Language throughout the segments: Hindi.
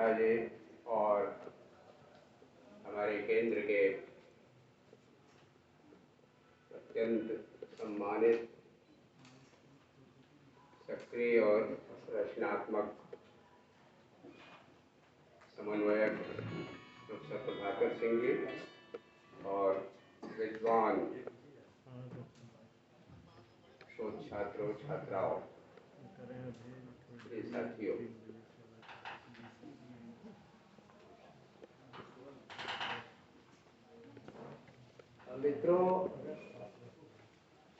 झा जी और हमारे केंद्र के अत्यंत सम्मानित, सक्रिय और रचनात्मक समन्वयक प्रोफेसर प्रभाकर सिंह जी और विद्वान शोध छात्रों छात्राओं, साथियों, मित्रों,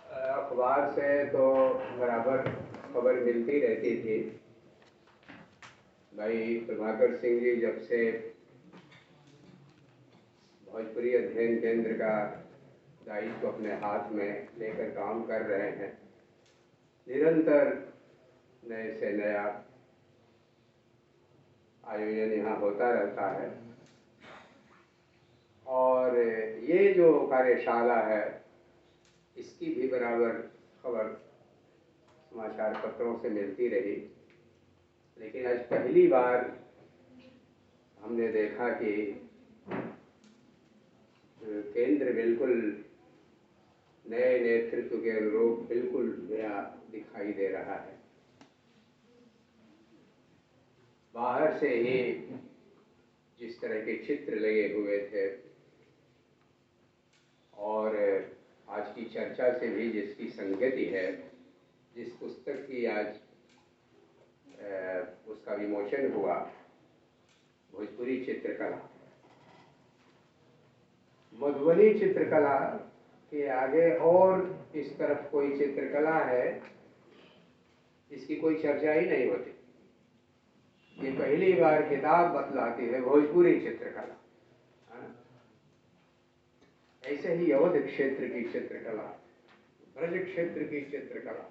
अखबार से तो बराबर खबर मिलती रहती थी। भाई प्रभाकर सिंह जी जब से भोजपुरी अध्ययन केंद्र का दायित्व अपने हाथ में लेकर काम कर रहे हैं, निरंतर नए से नया आयोजन यहाँ होता रहता है। और ये जो कार्यशाला है, इसकी भी बराबर खबर समाचार पत्रों से मिलती रही, लेकिन आज पहली बार हमने देखा कि केंद्र बिल्कुल नए नेतृत्व के अनुरूप बिल्कुल नया दिखाई दे रहा है। बाहर से ही जिस तरह के चित्र लगे हुए थे और आज की चर्चा से भी जिसकी संगति है, जिस पुस्तक की आज उसका विमोचन हुआ, भोजपुरी चित्रकला, मधुबनी चित्रकला के आगे और इस तरफ कोई चित्रकला है, इसकी कोई चर्चा ही नहीं होती। ये पहली बार किताब बतलाती है भोजपुरी चित्रकला। ऐसे ही अवध क्षेत्र की चित्रकला, ब्रज क्षेत्र की चित्रकला,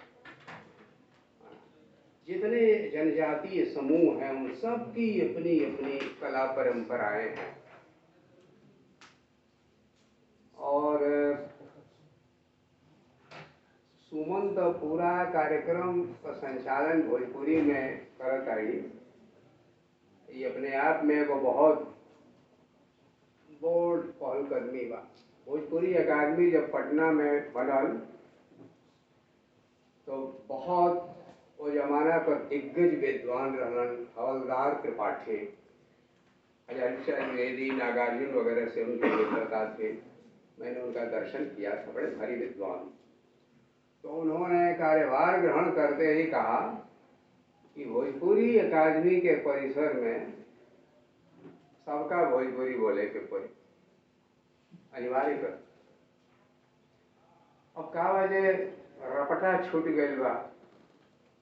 जितने जनजातीय समूह हैं उन सब की अपनी अपनी कला परंपराएं हैं। और सुमन तो पूरा कार्यक्रम का संचालन भोजपुरी में करत आई। ये अपने आप में वो बहुत बोल्ड पहलकदमी बा। भोजपुरी अकादमी जब पटना में बनल तो बहुत वो जमाना पर दिग्गज विद्वान रहलन हवलदार त्रिपाठी, हजारीशा द्विवेदी, नागार्जुन वगैरह से उनके मित्रता थे। मैंने उनका दर्शन किया था, बड़े भारी विद्वान। तो उन्होंने कार्यभार ग्रहण करते ही कहा कि भोजपुरी अकादमी के परिसर में सबका भोजपुरी बोले के पड़ी, अनिवार्य कर। अब का वजह रपटा छूट गई बा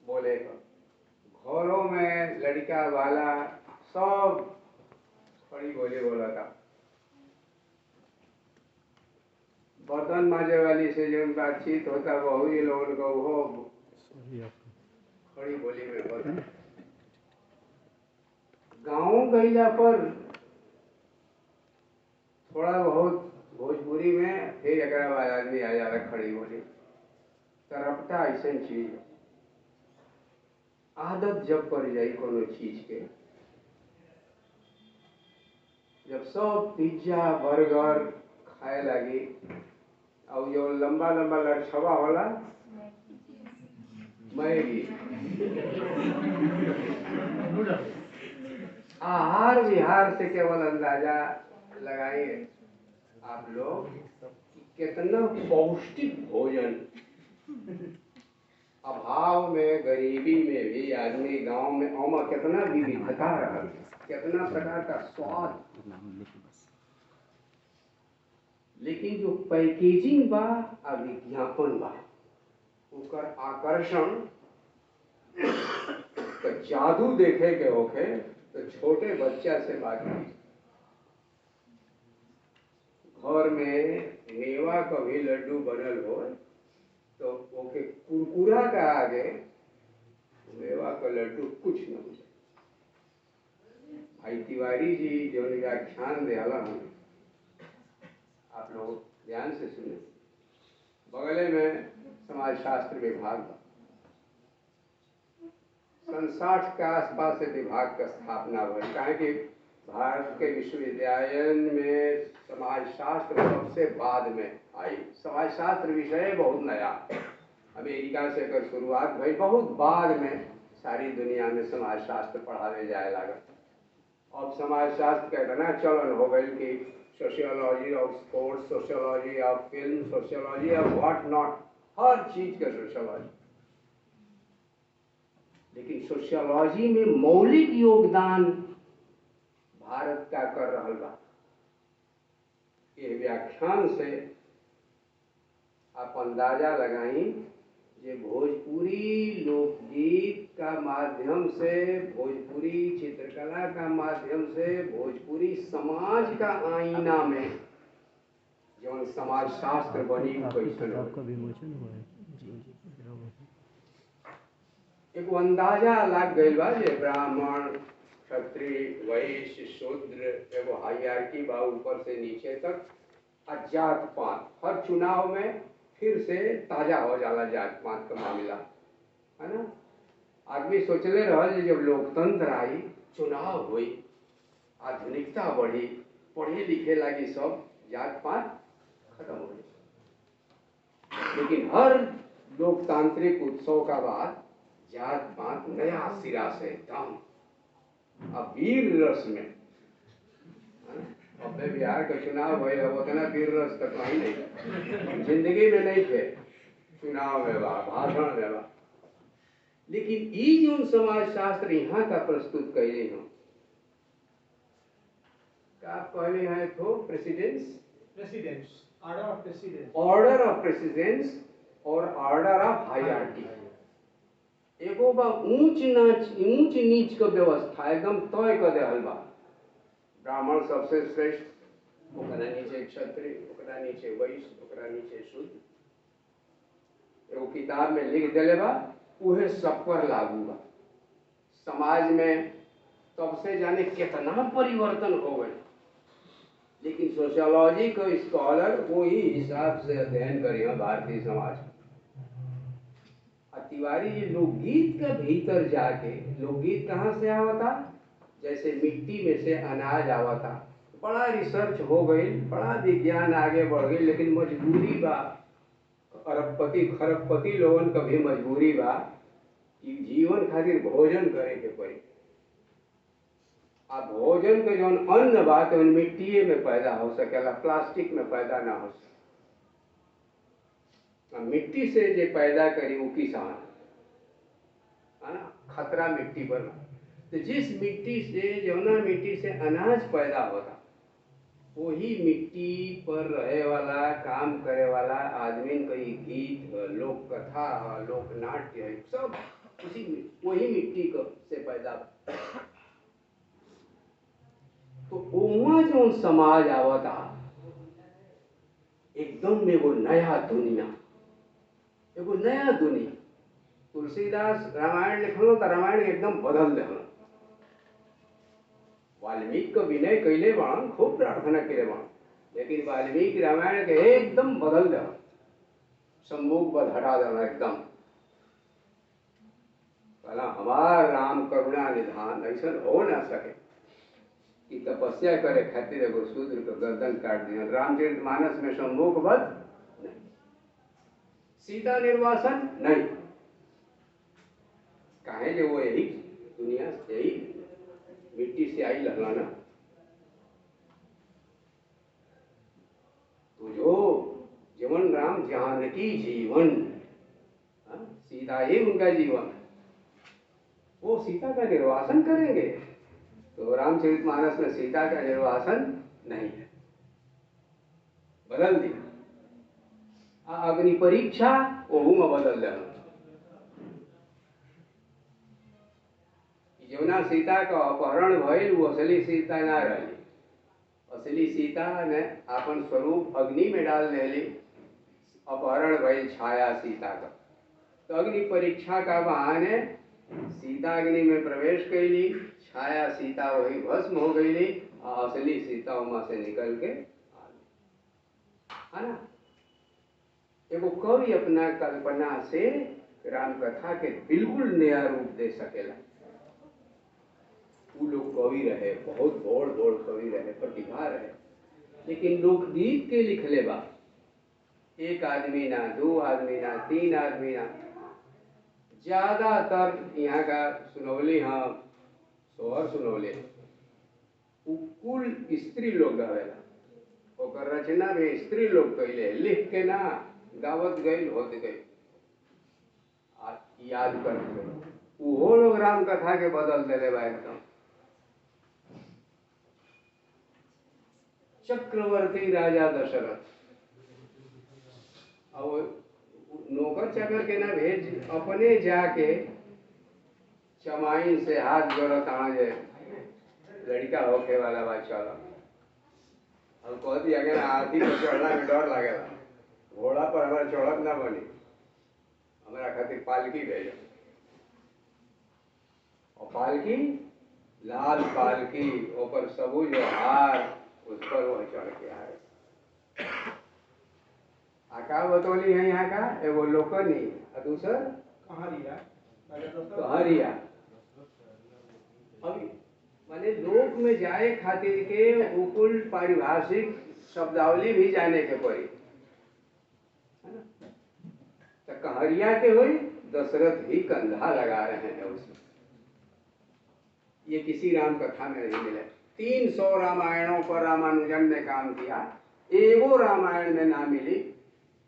बोले का। घरों में लड़का वाला सब खड़ी बोली बोला था। बर्तन मांजे वाली से जो बातचीत होता बहु ये लोगों को वो खड़ी बोली में होता। गाँव गईला पर थोड़ा बहुत भोजपुरी में फिर एक आदमी आ जाता खड़ी बोली। तरपटा ऐसा चीज, आदत जब पड़ जाई कोनो चीज के, जब सब पिज्जा बर्गर खाए लगी और जो लंबा लंबा लड़छवा होला मैगी, आहार विहार से केवल अंदाजा लगाइए आप लोग कितना पौष्टिक भोजन अभाव में, गरीबी में भी आदमी गांव में औमा कितना विविधता रहा, कितना प्रकार का स्वाद। लेकिन जो पैकेजिंग बा आ विज्ञापन बा, उकर आकर्षण तो जादू देखे के होके तो छोटे बच्चा से बात की। घर में मेवा का भी लड्डू बनल हो तो ओके कुरकुरा का आगे मेवा का लड्डू कुछ न हो। भाई तिवारी जी जो व्याख्यान दियाला हूँ, आप लोग ध्यान से सुने। बगले में समाजशास्त्र विभाग, सन 60 के आसपास से विभाग का स्थापना हुई। कहें कि भारत के विश्वविद्यालय में समाजशास्त्र सबसे बाद में आई। समाजशास्त्र विषय बहुत नया, अमेरिका से अगर शुरुआत भई, बहुत बाद में सारी दुनिया में समाजशास्त्र पढ़ावे जाए लगा। अब समाजशास्त्र का इतना चलन हो गई कि sociology of sports, sociology of film, sociology of what not, हर चीज का सोशियोलॉजी। लेकिन सोशियोलॉजी में मौलिक योगदान भारत का कर रहा बा। ये व्याख्यान से आप अंदाजा लगाई जे भोजपुरी लोकगीत का माध्यम से, भोजपुरी चित्रकला का माध्यम से, भोजपुरी समाज का आईना में जो समाज शास्त्र बनी कैसन आपका विमोचन हुआ है। एक अंदाजा लग गई बा जे ब्राह्मण, क्षत्रिय, वैश्य, शूद्र एगो हायरार्की बा ऊपर से नीचे तक। जात पात हर चुनाव में फिर से ताजा हो जाला जात पात का मामला, है ना। आदमी सोचले रहल जब लोकतंत्र आई, चुनाव हुई, आधुनिकता बढ़ी, पढ़े लिखे लगी, सब जात पात खत्म हो गई। लेकिन हर लोकतांत्रिक उत्सव का बाद जात पात नया सिरा से एकदम अब वीर रस में, अब बिहार का चुनाव हुए उतना वीर रस तक कहीं नहीं, जिंदगी में नहीं थे। चुनाव में बा, भाषण में बा। लेकिन ई जो समाज शास्त्र यहाँ का प्रस्तुत कैले हो, का कहले हैं तो प्रेसिडेंस, ऑर्डर ऑफ प्रेसिडेंस और ऑर्डर ऑफ हायरार्की। एगो बा ऊंच नीच का व्यवस्था एकदम तय कर देहल बा। ब्राह्मण सबसे श्रेष्ठ, ओकरा नीचे क्षत्रिय, ओकरा नीचे वैश्य, ओकरा नीचे शूद्र। एगो किताब में लिख देले बा, उहे सब पर लागू बा। समाज में तब से जाने कितना परिवर्तन हो गए, लेकिन सोशियोलॉजी को स्कॉलर वही हिसाब से अध्ययन करिए भारतीय समाज। तिवारी जी लोकगीत के भीतर जाके, लोकगीत कहाँ से आवता, जैसे मिट्टी में से अनाज आवता। बड़ा रिसर्च हो गई, बड़ा विज्ञान आगे बढ़ गई, लेकिन मजबूरी बा, अरबपति खरबपति लोगन का भी मजबूरी बा कि जीवन खातिर भोजन करे के पड़ी। आ भोजन के जौन अन्न बा तो मिट्टी में पैदा हो सकेला, प्लास्टिक में पैदा ना हो सके। मिट्टी से जे पैदा करी वो किसान, है ना, खतरा मिट्टी पर। तो जिस मिट्टी से, जौना मिट्टी से अनाज पैदा होता, वही मिट्टी पर रहे वाला, काम करे वाला आदमी कई गीत, लोक कथा, लोक नाट्य है, सब उसी वही मिट्टी को से पैदा। तो वहाँ जो समाज आवता एकदम एगो नया दुनिया, एगो नया दुनिया। तुलसीदास रामायण लिखलो तो रामायण एकदम बदल दिल। वाल्मीकि को विनय कैले बाण, खूब प्रार्थना करे बाण, लेकिन वाल्मीकि रामायण के एकदम बदल दिल, सम्मुख बद हटा देना एकदम। कहला हमार राम करुणा निधान, ऐसा हो ना सके कि तपस्या करे खातिर एगो शूद्र को गर्दन काट दिया। रामचरितमानस में सम्मुख बद नहीं, सीता निर्वासन नहीं, काहे जो वो यही दुनिया से, यही मिट्टी से आई लहलाना। तो जो जीवन राम जानकी जीवन, सीता ही उनका जीवन, वो सीता का निर्वासन करेंगे। तो रामचरितमानस में सीता का निर्वासन नहीं है, बदल दिया। अग्नि परीक्षा ओहू में बदल दिया। जमुना सीता का अपहरण भइल, वो असली सीता ना रही। असली सीता ने अपन स्वरूप अग्नि में डाल देली, अपहरण भइल छाया सीता का। तो अग्नि परीक्षा का बहाने सीता अग्नि में प्रवेश कैली, छाया सीता वही भस्म हो गई, और असली सीता वहां से निकल के आ गई, है ना। एगो कवि अपना कल्पना से राम कथा के बिल्कुल नया रूप दे सकेला। वो लोग कवि रहे, बहुत बड़ बड़ कवि रहे, प्रतिभा रहे, लेकिन लोकगीत के लिखले बा एक आदमी ना, दो आदमी ना, तीन आदमी ना, ज्यादातर यहाँ का सुनौली, हाँ सोहर सुनौले, कुल स्त्री लोग गावेला। ओकर रचना भी स्त्री लोग कैले, लिख के ना, गावत गई होत गई, याद करत गई। वो लोग राम कथा के बदल देले बा एकदम। चक्रवर्ती राजा दशरथ और नौकर चाकर के ना भेज, अपने जाके चमाइन से हाथ जोड़त आना, लड़का होके वाला बा चला। अब कहती अगर हाथी पर चढ़ना में डर लगेला, घोड़ा पर हमारे चढ़त ना बनी, हमारा खातिर पालकी भेजो। और पालकी, लाल पालकी, ऊपर सबूज हार, उस पर वह चढ़ के आए। आका बतौली है यहाँ का एगो लोकनी, और दूसर कहरिया। अभी माने लोक में जाए खातिर के उकुल पारिभाषिक शब्दावली भी जाने के पड़ी, है ना। तो कहरिया के हुई, दशरथ ही कंधा लगा रहे हैं उसमें। ये किसी राम कथा में नहीं मिले। 300 रामायणों पर रामानुजन ने काम किया, एगो रामायण में ना मिली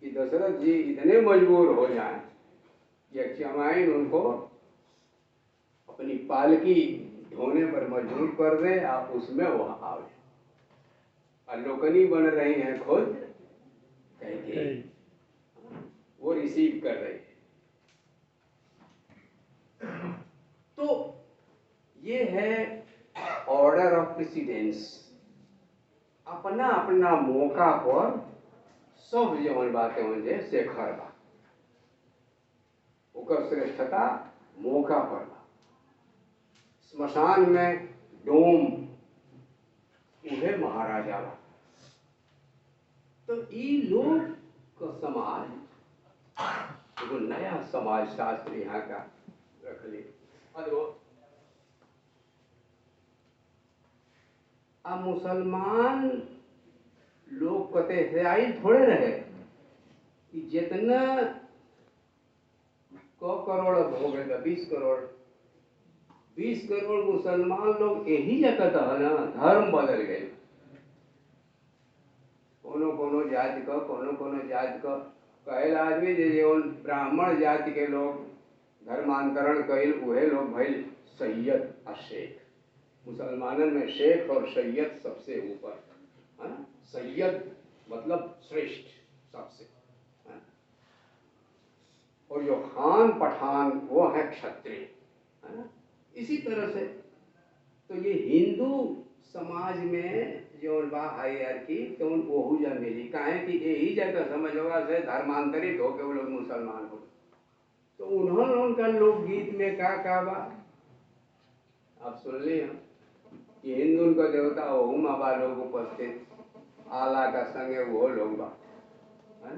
कि दशरथ जी इतने मजबूर हो जाएं कि चमाइन उनको अपनी पालकी ढोने पर मजबूर कर दे, आप उसमें वो आवे। और लोकनी बन रही हैं खुद कह, वो रिसीव कर रही है। तो ये है ऑर्डर ऑफ प्रेसिडेंस। अपना अपना मौका पर सब जवन बातें मुझे शेखर बा, ओकर श्रेष्ठता मौका पर बा। स्मशान में डोम उहे महाराजा बा। तो ई लोग का समाज, एगो नया समाज शास्त्र यहाँ का रख ली। अब मुसलमान लोग कते से आई थोड़े रहे कि जितना करोड़ हो गए, 20 करोड़, 20 करोड़ मुसलमान लोग यही जगह है ना, धर्म बदल गए। कोनो कोनो जाति का, कोनो कोनो जाति का कहल आदमी जो ब्राह्मण जाति के लोग धर्मांतरण कैल, उहे लोग भइल सैयद और शेख। मुसलमानन में शेख और सैयद सबसे ऊपर, है ना। सैयद मतलब श्रेष्ठ सबसे, है? और जो खान पठान वो है क्षत्रिय, है ना। इसी तरह से तो ये हिंदू समाज में जो बा हायरार्की तो ओहू जा मिली, काहे कि यही जगह समझ होगा से धर्मांतरित होके वो लोग मुसलमान हो। तो उन्होंने उनका लोकगीत में का बा आप सुन ली हम कि हिंदू का देवता वहू माँ बा लोग उपस्थित, आला का संगे वो लोग बा, है।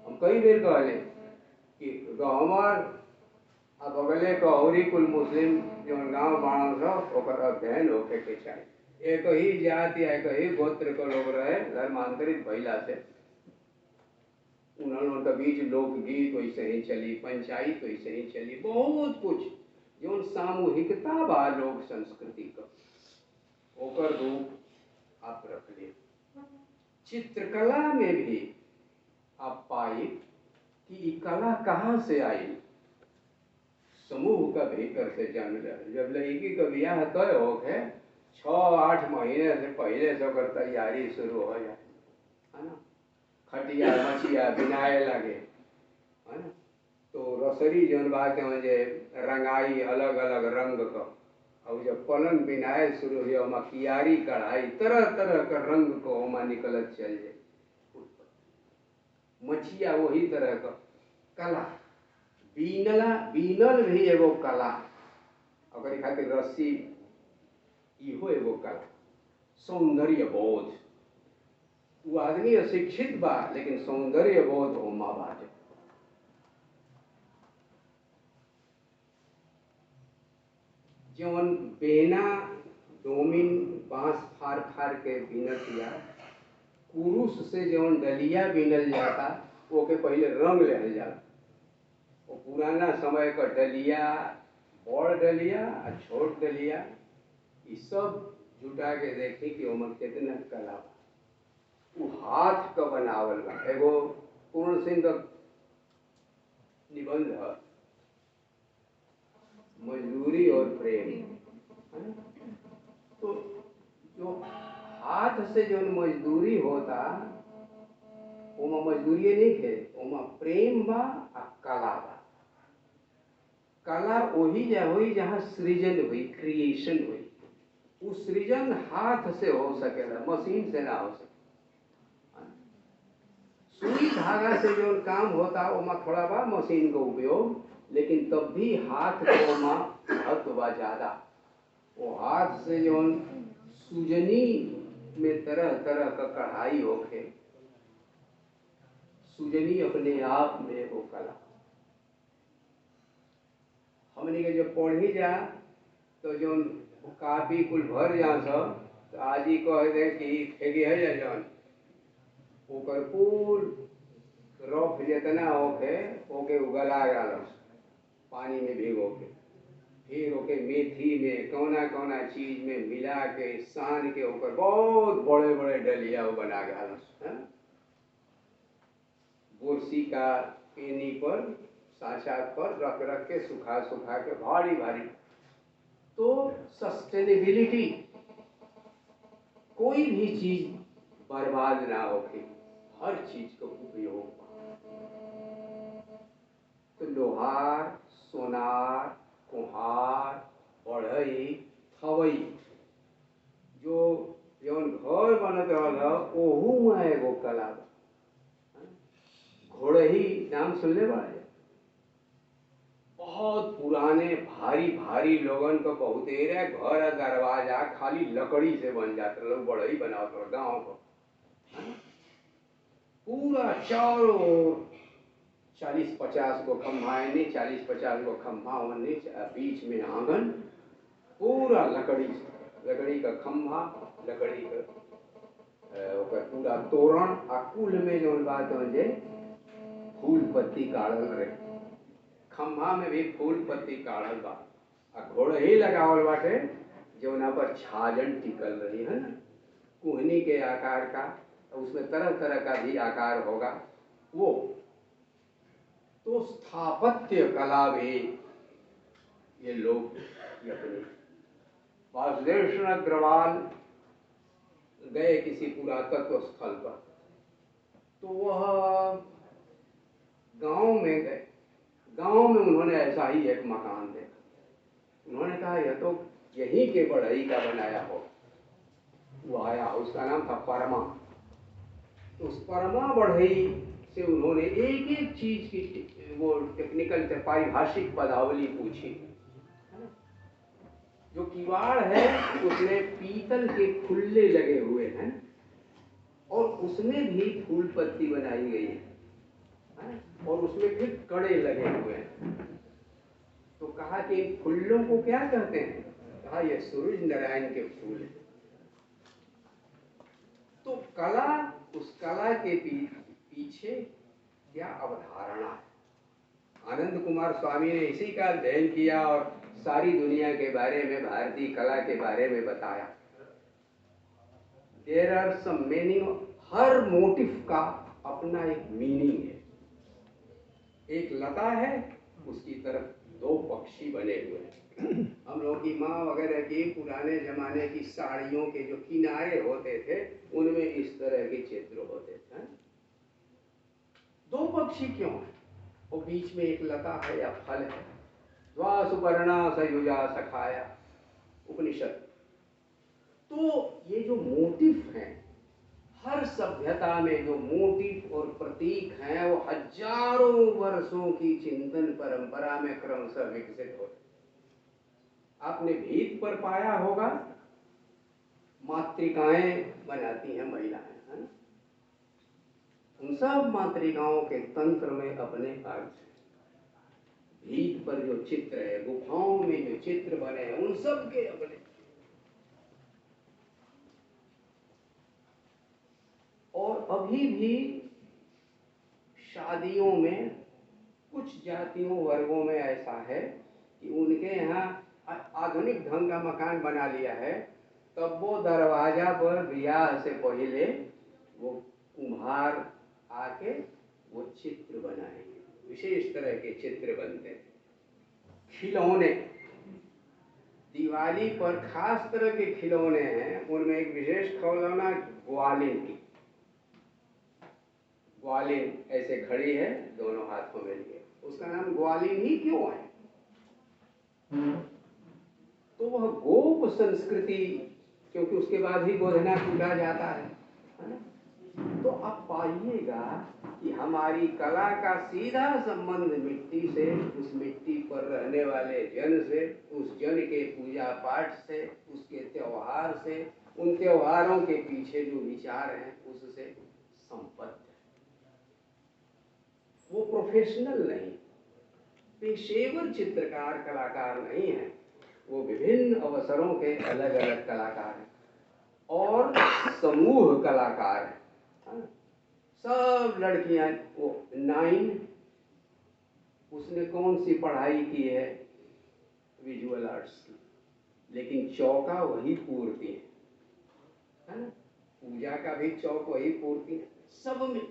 हम कई बेर कहले कि हमार अब अगले कौरी कुल मुस्लिम जो गांव बाण ओकर अध्ययन होके के चाहिए। एक ही जाति या एक ही गोत्र के लोग रहे, धर्मांतरित भइला से उन्होंने के बीच लोकगीत वैसे ही चली, पंचायत वैसे ही चली, बहुत कुछ जो सामूहिकता बा लोक संस्कृति का ओकर रूप आप रख लिए। चित्रकला में भी आप पाई कि कला कहाँ से आई। समूह का भीतर से जन्म ले। जब लड़की का ब्याह तय हो गए 6-8 महीने से पहले से ओकर तैयारी शुरू हो जाए, है ना। खटिया मचिया बिनाए लगे, है ना। तो रसरी जौन बात मुझे रंगाई अलग अलग रंग का, और जब पलंग बिनाए शुरू हुआ वहाँ कियारी कढ़ाई तरह तरह का रंग को वहाँ निकलत चल जाए। मचिया वही तरह का कला, बीनल भी एगो कला, अगर खातिर रस्सी इहो एगो कला। सौंदर्य बोध, वो आदमी अशिक्षित बा लेकिन सौंदर्य बोध ओमा बाटे। जौन बेना डोमिन बांस फार फार के बीनल दिया, कुरुस से जौन डलिया बीनल जाता वो के पहले रंग लेहल जाला। वो पुराना समय का डलिया, बड़ डलिया और छोट डलिया, ये सब जुटा के देखी कि ओमन कितना कला बा। वो हाथ का बनावल बा। एगो पूर्ण सिंह का निबंध है, मजदूरी और प्रेम। तो जो हाथ से जो मजदूरी होता, ओमा मजदूरी नहीं थे, ओमा प्रेम बा आ कला बा। कला वही जहाँ सृजन हुई, क्रिएशन हुई। वो सृजन हाथ से हो सकेला, मशीन से ना हो सके। सुई धागा से जो काम होता ओमा थोड़ा बा मशीन का उपयोग, लेकिन तब भी हाथ को ओमा महत्व बा ज्यादा। वो हाथ से जो सुजनी में तरह तरह का कढ़ाई होके, सुजनी अपने आप में वो कला। हमने के जब पढ़ी जा तो जो कापी कुल भर जा सब, तो आज ही कह दे कि फेंकी है या जौन ओकर पूल रफ जितना होके ओके उगला गाल पानी में भिगो के, फिर ओके मेथी में कौना कौना चीज में मिला के सान के ओकर बहुत बड़े बड़े डलिया बना गाल। बोरसी का पेनी पर साँचा पर रख रख के सुखा सुखा के भारी भारी। तो सस्टेनेबिलिटी, कोई भी चीज बर्बाद ना होके, हर चीज का उपयोग। तो लोहार, सोनार, कुम्हार, बढ़ई, थवई, जो जौन घर बनत रहल ओहू में एगो कला बा। घोड़ही नाम सुनले बा? बहुत पुराने भारी भारी लोगन का बहुतेरे घर दरवाजा खाली लकड़ी से बन जाते, लोग बढ़ई बनावत रहे गाँव को। पूरा चारों ओर 40-50 को खम्भा, 40-50 को खम्भा, बीच में आंगन, पूरा लकड़ी का खम्भा, लकड़ी का पूरा तोरण, आ कुल में जो बात जे फूल पत्ती काढ़ल रहे, खम्भा में भी फूल पत्ती काढ़ल बा। आ घोड़ही लगावल बाटे जौना पर छाजन टिकल रही है ना, कुहनी के आकार का, उसमें तरह तरह का भी आकार होगा वो। तो स्थापत्य कला भी ये लोग अपने। वासुदेव कृष्ण अग्रवाल गए किसी पुरातत्व स्थल पर, तो वह गांव में गए। गांव में उन्होंने ऐसा ही एक मकान देखा। उन्होंने कहा यह तो यहीं के बढ़ई का बनाया हो। वो आया, उसका नाम था परमा। उस परमा बढ़ई से उन्होंने एक एक चीज की वो टेक्निकल पारिभाषिक पदावली पूछी। जो किवाड़ है उसमें पीतल के खुले लगे हुए हैं और उसमें भी फूल पत्ती बनाई गई है और उसमें फिर कड़े लगे हुए हैं। तो कहा कि इन फूलों को क्या कहते हैं? कहा ये सूरज नारायण के फूल हैं। तो कला, उस कला के पीछे क्या अवधारणा है? आनंद कुमार स्वामी ने इसी का अध्ययन किया और सारी दुनिया के बारे में, भारतीय कला के बारे में बताया। देयर आर सम मीनिंग, हर मोटिव का अपना एक मीनिंग है। एक लता है, उसकी तरफ दो पक्षी बने हुए हैं। हम लोग की माँ वगैरह की पुराने जमाने की साड़ियों के जो किनारे होते थे उनमें इस तरह के चित्र होते थे। दो पक्षी क्यों है? और बीच में एक लता है या फल है। द्वा सुपर्णा सयुजा सखाया, उपनिषद। तो ये जो मोटिव हैं, हर सभ्यता में जो मोटिव और प्रतीक हैं वो हजारों वर्षों की चिंतन परंपरा में क्रमशः विकसित होते। आपने भीत पर पाया होगा, मातृकाएं बनाती हैं महिलाएं, है ना? उन सब मातृकाओं के तंत्र में अपने अर्थ है। भीत पर जो चित्र है, गुफाओं में जो चित्र बने हैं उन सब के अपने। और अभी भी शादियों में कुछ जातियों वर्गों में ऐसा है कि उनके यहाँ आधुनिक ढंग का मकान बना लिया है, तब वो दरवाजा पर ब्याह से पहले वो कुम्हार आके वो चित्र बनाएंगे, विशेष तरह के चित्र बनते हैं। खिलौने, दिवाली पर खास तरह के खिलौने हैं, उनमें एक विशेष खिलौना ग्वालिन की। ग्वालिन ऐसे खड़ी है दोनों हाथों में लिए, उसका नाम ग्वालिन ही क्यों है? तो वह गोप संस्कृति, क्योंकि उसके बाद ही गोधना कूटा जाता है ना? तो अब पाइएगा कि हमारी कला का सीधा संबंध मिट्टी से, उस मिट्टी पर रहने वाले जन से, उस जन के पूजा पाठ से, उसके त्योहार से, उन त्योहारों के पीछे जो विचार हैं उससे संबद्ध है। वो प्रोफेशनल नहीं, पेशेवर चित्रकार कलाकार नहीं है, वो विभिन्न अवसरों के अलग अलग कलाकार हैं और समूह कलाकार हैं। सब लड़कियां, वो 9 उसने कौन सी पढ़ाई की है? विजुअल आर्ट्स की, लेकिन चौका वही पूर्ति है ना? पूजा का भी चौक वही पूर्ति है। सब में,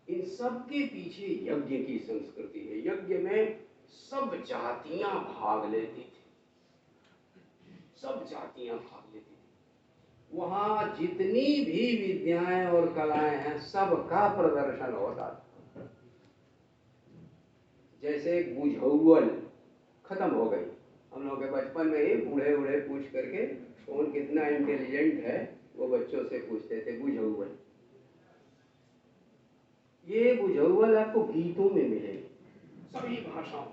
इन सब के पीछे यज्ञ की संस्कृति है। यज्ञ में सब जातियां भाग लेती थी, सब जातियां भाग लेती थी। वहां जितनी भी विद्याएं और कलाएं हैं सबका प्रदर्शन होता था। जैसे बुझौल खत्म हो गई, हम लोग के बचपन में ही बूढ़े बूढ़े पूछ करके कौन कितना इंटेलिजेंट है वो बच्चों से पूछते थे बुझौल। ये बुझौल आपको गीतों में मिलेगी, सभी भाषाओं।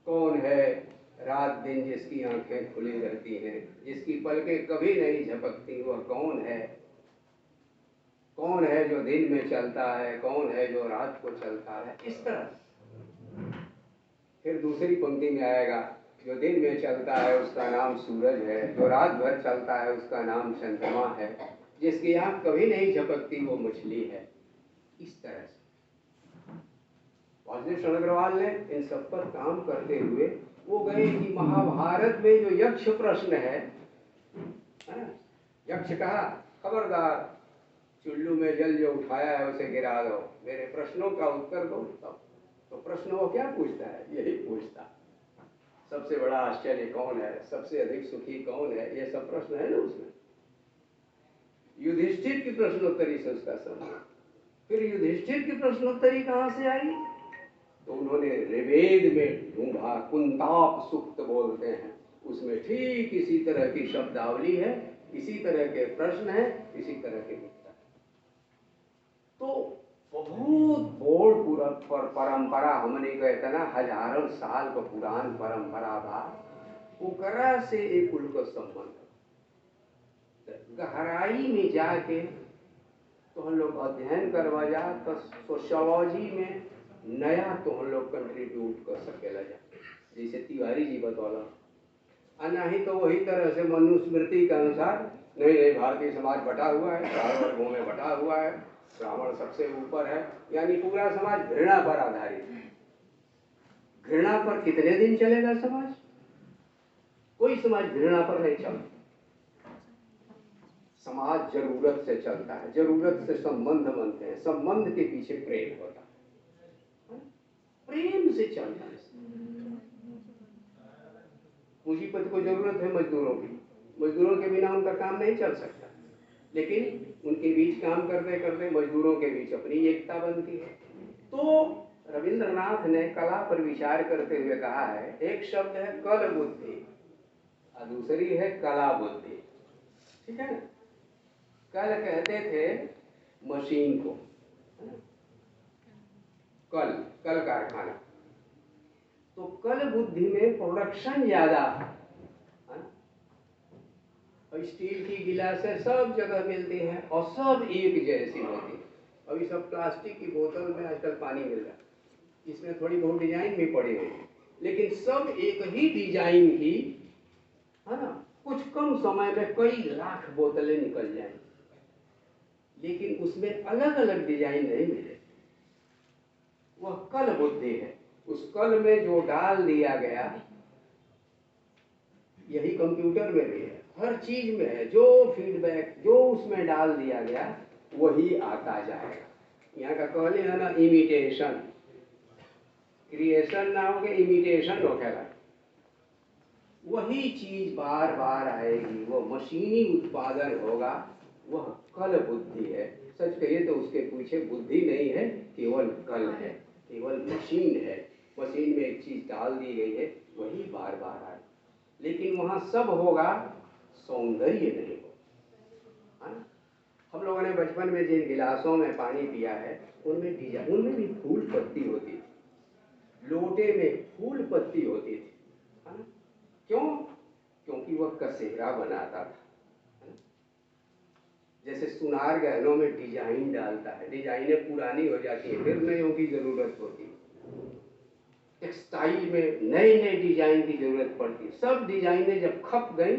कौन है रात दिन जिसकी आंखें खुली रहती हैं, जिसकी पलकें कभी नहीं झपकती, वह कौन है? कौन है जो दिन में चलता है, कौन है जो रात को चलता है? इस तरह। फिर दूसरी पंक्ति में आएगा, जो दिन में चलता है उसका नाम सूरज है, जो रात भर चलता है उसका नाम चंद्रमा है, जिसकी आंख कभी नहीं झपकती वो मछली है। इस तरह से वासुदेव शरण अग्रवाल ने इन सब पर काम करते हुए वो गए कि महाभारत में जो यक्ष प्रश्न है ना? यक्ष कहा खबरदार, चुल्लू में जल जो उठाया है उसे गिरा दो, मेरे प्रश्नों का उत्तर दो। तब तो प्रश्न वो क्या पूछता है? यही पूछता, सबसे बड़ा आश्चर्य कौन है, सबसे अधिक सुखी कौन है, ये सब प्रश्न है ना उसमें। युधिष्ठिर की प्रश्नोत्तरी से उसका संबंध। फिर युधिष्ठिर की प्रश्नोत्तरी कहां से आई? तो उन्होंने ऋग्वेद में ढूंढा, कुंताप सूक्त बोलते हैं, उसमें ठीक इसी तरह की शब्दावली है, इसी तरह के प्रश्न है, इसी तरह के उत्तर। तो बहुत बोड़ पूरा परंपरा, हमने कहते ना हजारों साल का पुरान परंपरा था, ओकरा से एक उनका संबंध। गहराई में जाके तो हम लोग अध्ययन करवा जा तो सोशियोलॉजी में नया तो हम लोग कंट्रीब्यूट कर सकेला जा, जैसे तिवारी जी बतौला। और नहीं तो वही तरह से मनुस्मृति के अनुसार नहीं भारतीय समाज बटा हुआ है, 4 वर्गों में बटा हुआ है, ब्राह्मण सबसे ऊपर है, यानी पूरा समाज घृणा पर आधारित है। घृणा पर कितने दिन चलेगा समाज? कोई समाज घृणा पर नहीं चलता। समाज जरूरत से चलता है, जरूरत से संबंध बनते हैं, संबंध के पीछे प्रेम होता है, प्रेम से चलता है। पूंजीपति को जरूरत है मजदूरों की, मजदूरों के बिना उनका काम नहीं चल सकता, लेकिन उनके बीच काम करते करते मजदूरों के बीच अपनी एकता बनती है। तो रविंद्रनाथ ने कला पर विचार करते हुए कहा है, एक शब्द है कल बुद्धि और दूसरी है कला बुद्धि। ठीक है ना? कल कहते थे मशीन को, कल कारखाना। तो कल बुद्धि में प्रोडक्शन ज्यादा है ना? और स्टील की गिलासें सब जगह मिलती हैं और सब एक जैसी होती है। अभी सब प्लास्टिक की बोतल में आजकल पानी मिल रहा है, इसमें थोड़ी बहुत डिजाइन भी पड़ी हुई है, लेकिन सब एक ही डिजाइन की, है ना। कुछ कम समय में कई लाख बोतलें निकल जाएंगी, लेकिन उसमें अलग अलग डिजाइन नहीं मिले। वह कल बुद्धि है। उस कल में जो डाल दिया गया, यही कंप्यूटर में भी है, हर चीज में है, जो फीडबैक जो उसमें डाल दिया गया वही आता जाएगा। यहाँ का कहले है ना, इमिटेशन, क्रिएशन ना हो के इमिटेशन हो गया। वही चीज बार बार आएगी, वो मशीनी उत्पादन होगा, वह कल बुद्धि है। सच कहिए तो उसके पीछे बुद्धि नहीं है, केवल कल है, केवल मशीन है। मशीन में एक चीज डाल दी गई है, वही बार बार आए, लेकिन वहां सब होगा, सौंदर्य नहीं होगा। हम लोगों ने बचपन में जिन गिलासों में पानी पिया है, उनमें डिजाइन, उनमें भी फूल पत्ती होती थी, लोटे में फूल पत्ती होती थी, है ना। क्यों? क्योंकि वह कसेरा बनाता था, है ना। जैसे सुनार गहनों में डिजाइन डालता है, डिजाइनें पुरानी हो जाती है, फिर नयों की जरूरत होती है। टेक्सटाइल में नए नए डिजाइन की जरूरत पड़ती। सब डिजाइनें जब खप गई,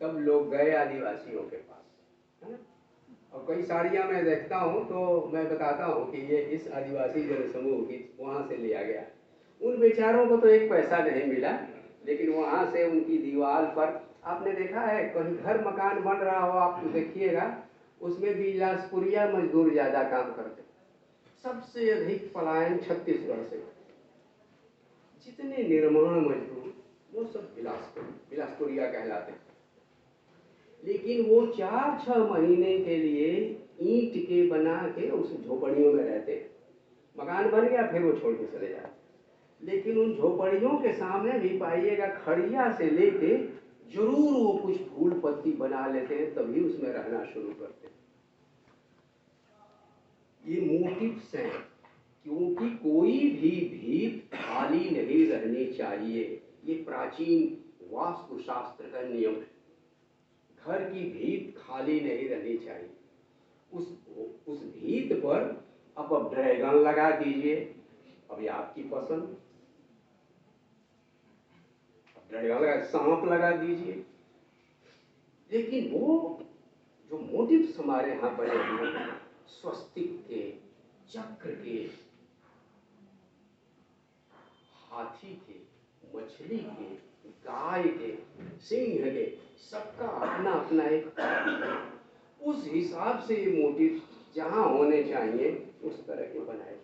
तब लोग गए आदिवासियों के पास, है ना। और कई साड़ियां मैं देखता हूँ तो मैं बताता हूँ कि ये इस आदिवासी जनसमूह की वहां से लिया गया। उन बेचारों को तो एक पैसा नहीं मिला, लेकिन वहां से उनकी दीवार पर, आपने देखा है कहीं घर मकान बन रहा हो, आप देखिएगा उसमें बिलासपुरिया मजदूर ज्यादा काम करते। सबसे अधिक पलायन छत्तीसगढ़ से। जितने निर्माण मजदूर वो सब बिलासपुरिया कहलाते। लेकिन वो 4-6 महीने के लिए ईंट के बना के उस झोपड़ियों में रहते। मकान बन गया, फिर वो छोड़ के चले जाते। लेकिन उन झोपड़ियों के सामने भी पाइएगा, खड़िया से लेके जरूर वो कुछ फूल पत्ती बना लेते हैं, तभी उसमें रहना शुरू करते हैं। ये मोटिव्स हैं, क्योंकि कोई भी भीत खाली नहीं रहनी चाहिए। ये प्राचीन वास्तुशास्त्र का नियम है। घर की भीत खाली नहीं रहनी चाहिए। उस भीत पर आप ड्रैगन लगा दीजिए, अभी आपकी पसंद। ड्रैगन लगा, सांप लगा दीजिए, लेकिन वो जो मोटिव्स हमारे यहाँ बने हुए हैं, स्वस्तिक के, चक्र के, हाथी के, मछली के, गाय के, सिंह के, सबका अपना अपना एक, उस हिसाब से ये मोटिव जहां होने चाहिए उस तरह के बनाए।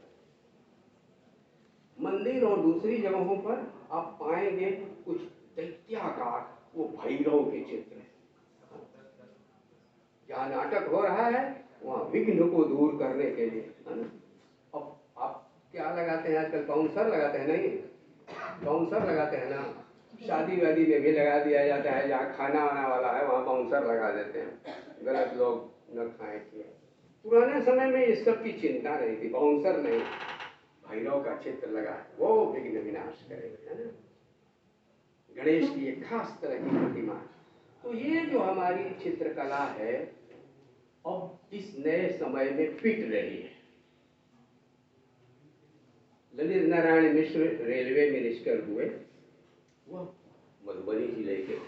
मंदिर और दूसरी जगहों पर आप पाएंगे कुछ दैत्याकार, वो भैरव के चित्र। जहाँ नाटक हो रहा है वहाँ विघ्न को दूर करने के लिए, है ना। अब आप क्या लगाते हैं आजकल? बाउंसर लगाते हैं, नहीं बाउंसर लगाते हैं ना, शादी वादी में भी लगा दिया जाता है। जहाँ खाना वाना वाला है वहाँ बाउंसर लगा देते हैं, गलत लोग न खाएं पिए। पुराने समय में इस सब की चिंता नहीं थी, बाउंसर नहीं, भैरव का चित्र लगा, वो विघ्न विनाश करेगा, है ना। गणेश की एक खास तरह की प्रतिमा। तो ये जो हमारी चित्रकला है, अब इस नए समय में फिट रही है। ललित नारायण मिश्र रेलवे मिनिस्टर हुए, वह मधुबनी जिले के।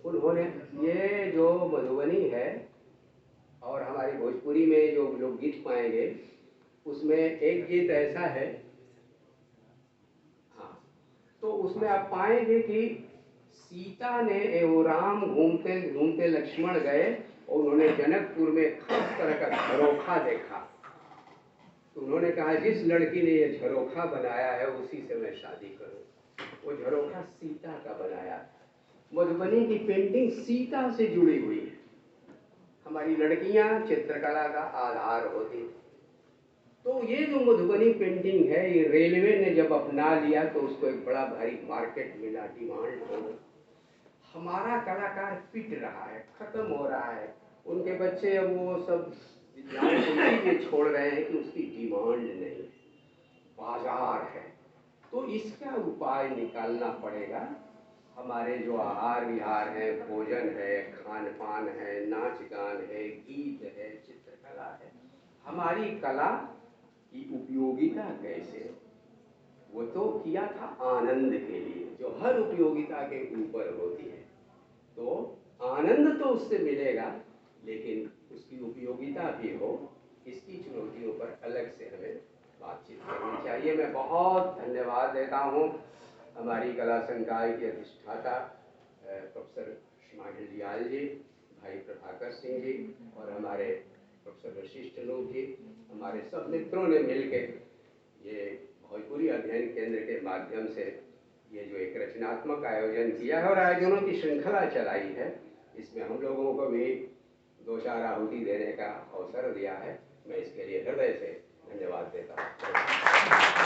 उन्होंने ये जो मधुबनी है, और हमारी भोजपुरी में जो लोग गीत पाएंगे उसमें एक गीत ऐसा है, हाँ, तो उसमें आप पाएंगे कि सीता ने एवं राम घूमते घूमते लक्ष्मण गए और उन्होंने जनकपुर में खास तरह का झरोखा देखा। तो उन्होंने कहा जिस लड़की ने ये झरोखा बनाया है उसी से मैं शादी करूं। वो झरोखा सीता का बनाया। मधुबनी की पेंटिंग सीता से जुड़ी हुई है। हमारी लड़कियां चित्रकला का आधार होती थी। तो ये जो मधुबनी पेंटिंग है, ये रेलवे ने जब अपना लिया तो उसको एक बड़ा भारी मार्केट मिला, डिमांड हो गई। हमारा कलाकार पिट रहा है, खत्म हो रहा है। उनके बच्चे अब वो सब इसीलिए छोड़ रहे हैं कि उसकी डिमांड नहीं, बाजार है। तो इसका उपाय निकालना पड़ेगा। हमारे जो आहार विहार है, भोजन है, खान पान है, नाच गान है, गीत है, चित्रकला है, हमारी कला की उपयोगिता कैसे, वो तो किया था आनंद के लिए, जो हर उपयोगिता के ऊपर होती है। तो आनंद तो उससे मिलेगा, लेकिन उसकी उपयोगिता भी हो, इसकी चुनौतियों पर अलग से हमें बातचीत करनी चाहिए। मैं बहुत धन्यवाद देता हूँ हमारी कला संकाय के अधिष्ठाता प्रोफेसर श्रीमाहिल जी, भाई प्रभाकर सिंह जी, और हमारे प्रोफेसर वशिष्ठ लोग जी, हमारे सब मित्रों ने मिलकर ये भोजपुरी अध्ययन केंद्र के माध्यम से ये जो एक रचनात्मक आयोजन किया है और आयोजनों की श्रृंखला चलाई है, इसमें हम लोगों को भी दो चार आहुति देने का अवसर दिया है। मैं इसके लिए हृदय से धन्यवाद देता हूँ।